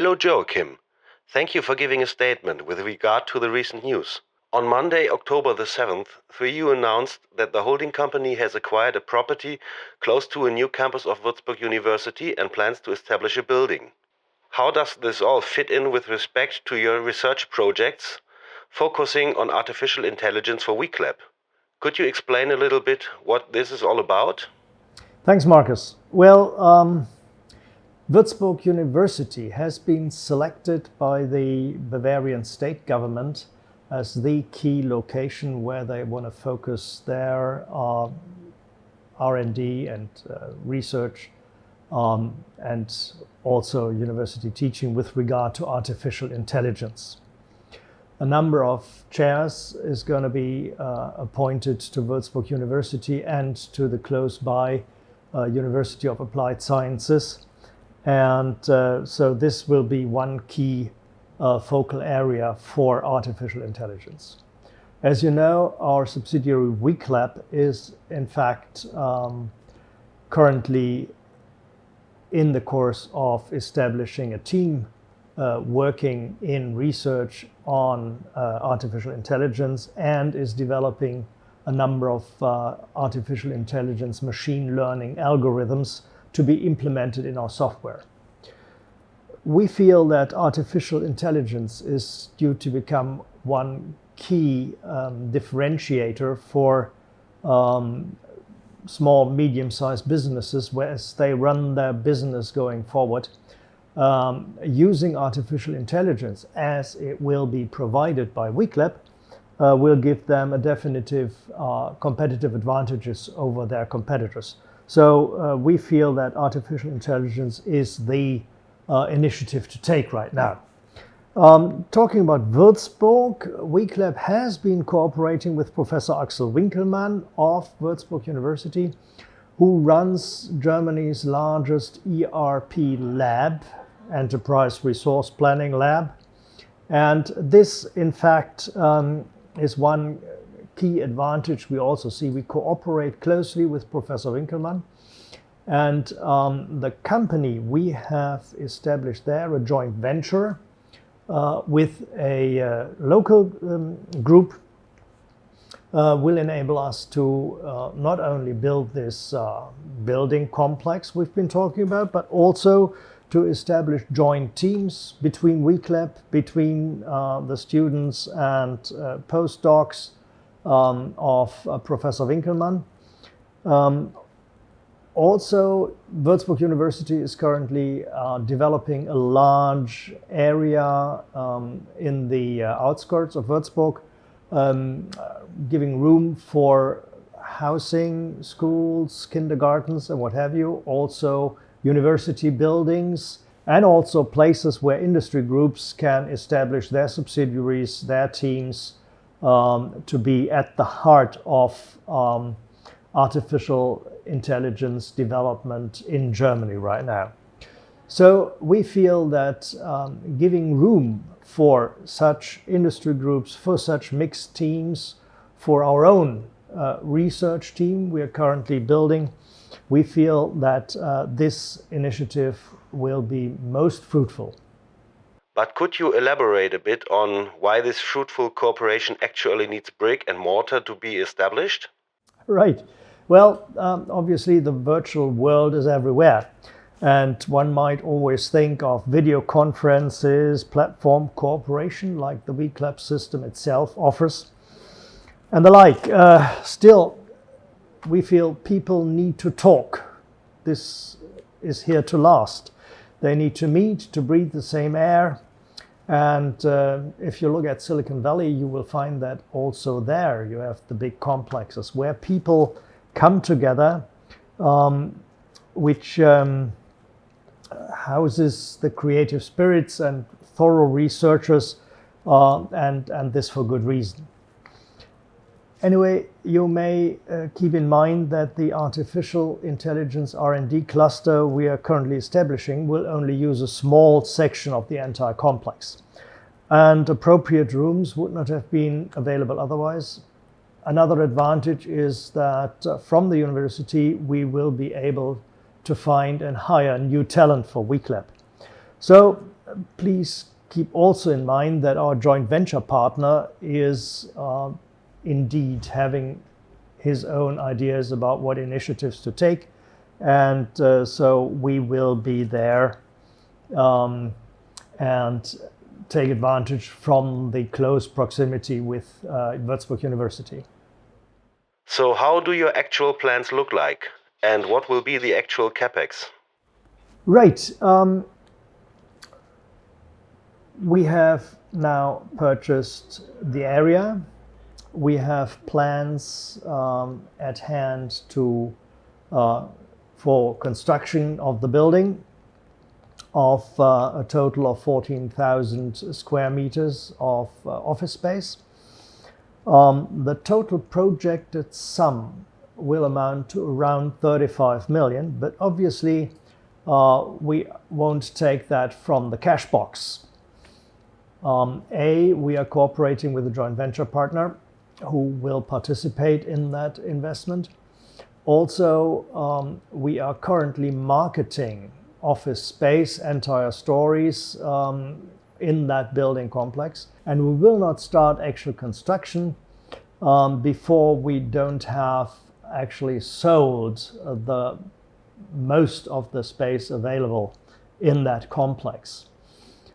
Hello Joachim. Thank you for giving a statement with regard to the recent news. On Monday, October the 7th, 3U announced that the holding company has acquired a property close to a new campus of Würzburg University and plans to establish a building. How does this all fit in with respect to your research projects focusing on artificial intelligence for WeClap? Could you explain a little bit what this is all about? Thanks, Marcus. Well, Würzburg University has been selected by the Bavarian state government as the key location where they want to focus their R&D and research and also university teaching with regard to artificial intelligence. A number of chairs is going to be appointed to Würzburg University and to the close by University of Applied Sciences. And so this will be one key focal area for artificial intelligence. As you know, our subsidiary WeClap is in fact currently in the course of establishing a team working in research on artificial intelligence and is developing a number of artificial intelligence machine learning algorithms to be implemented in our software. We feel that artificial intelligence is due to become one key differentiator for small, medium-sized businesses as they run their business going forward. Using artificial intelligence as it will be provided by WeClap will give them a definitive competitive advantages over their competitors. So we feel that artificial intelligence is the initiative to take right now. Talking about Würzburg, WeClap has been cooperating with Professor Axel Winkelmann of Würzburg University, who runs Germany's largest ERP lab, Enterprise Resource Planning Lab. And this, in fact, is one key advantage we also see. We cooperate closely with Professor Winkelmann. And the company we have established there, a joint venture with a local group, will enable us to not only build this building complex we've been talking about, but also to establish joint teams between WeClap, between the students and postdocs of Professor Winkelmann. Also, Würzburg University is currently developing a large area in the outskirts of Würzburg, giving room for housing, schools, kindergartens, and what have you. Also, university buildings, and also places where industry groups can establish their subsidiaries, their teams, to be at the heart of artificial intelligence development in Germany right now. So we feel that giving room for such industry groups, for such mixed teams, for our own research team we are currently building, we feel that this initiative will be most fruitful. But could you elaborate a bit on why this fruitful cooperation actually needs brick and mortar to be established? Right. Well, obviously the virtual world is everywhere. And one might always think of video conferences, platform cooperation like the WeClap system itself offers, and the like. Still, we feel people need to talk. This is here to last. They need to meet, to breathe the same air. And if you look at Silicon Valley, you will find that also there you have the big complexes where people come together, which houses the creative spirits and thorough researchers, and this for good reason. Anyway, you may keep in mind that the artificial intelligence R&D cluster we are currently establishing will only use a small section of the entire complex, and appropriate rooms would not have been available otherwise. Another advantage is that from the university we will be able to find and hire new talent for WeClap. So please keep also in mind that our joint venture partner is indeed having his own ideas about what initiatives to take. And so we will be there and take advantage from the close proximity with Würzburg University. So how do your actual plans look like? And what will be the actual capex? Right. We have now purchased the area. We have plans at hand for construction of the building of a total of 14,000 square meters of office space. The total projected sum will amount to around 35 million, but obviously we won't take that from the cash box. We are cooperating with a joint venture partner who will participate in that investment. Also, we are currently marketing office space, entire stories in that building complex, and we will not start actual construction before we don't have actually sold the most of the space available in that complex.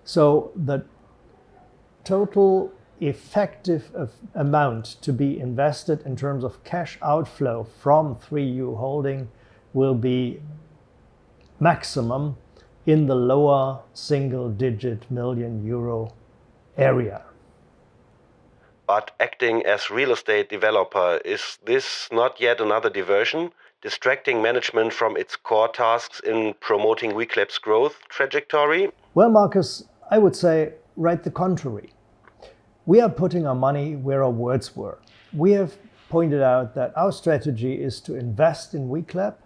So the total effective amount to be invested in terms of cash outflow from 3U Holding will be maximum in the lower single-digit million euro area. But acting as real estate developer, is this not yet another diversion, distracting management from its core tasks in promoting WeClap's growth trajectory? Well, Marcus, I would say right the contrary. We are putting our money where our words were. We have pointed out that our strategy is to invest in WeClap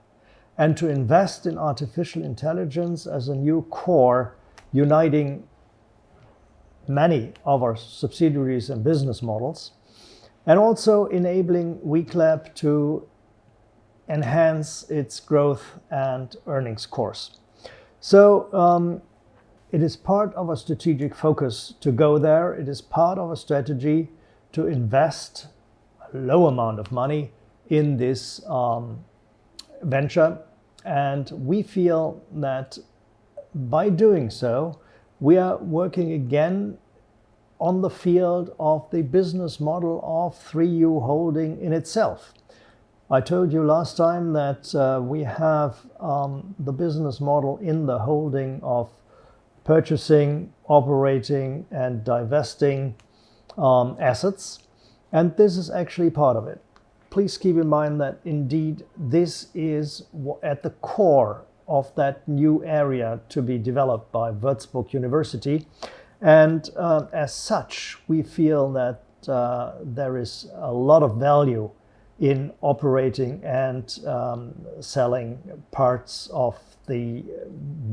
and to invest in artificial intelligence as a new core uniting many of our subsidiaries and business models, and also enabling WeClap to enhance its growth and earnings course. So it is part of our strategic focus to go there. It is part of a strategy to invest a low amount of money in this venture. And we feel that by doing so, we are working again on the field of the business model of 3U Holding in itself. I told you last time that we have the business model in the holding of purchasing, operating, and divesting assets, and this is actually part of it. Please keep in mind that indeed this is at the core of that new area to be developed by Würzburg University, and as such we feel that there is a lot of value in operating and selling parts of the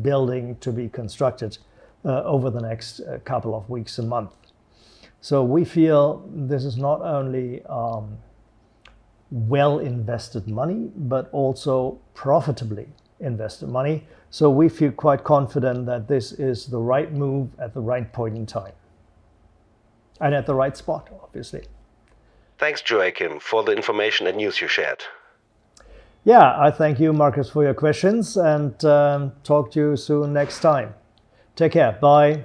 building to be constructed over the next couple of weeks and months. So we feel this is not only well invested money, but also profitably invested money. So we feel quite confident that this is the right move at the right point in time. And at the right spot, obviously. Thanks, Joachim, for the information and news you shared. Yeah, I thank you, Marcus, for your questions, and talk to you soon next time. Take care. Bye.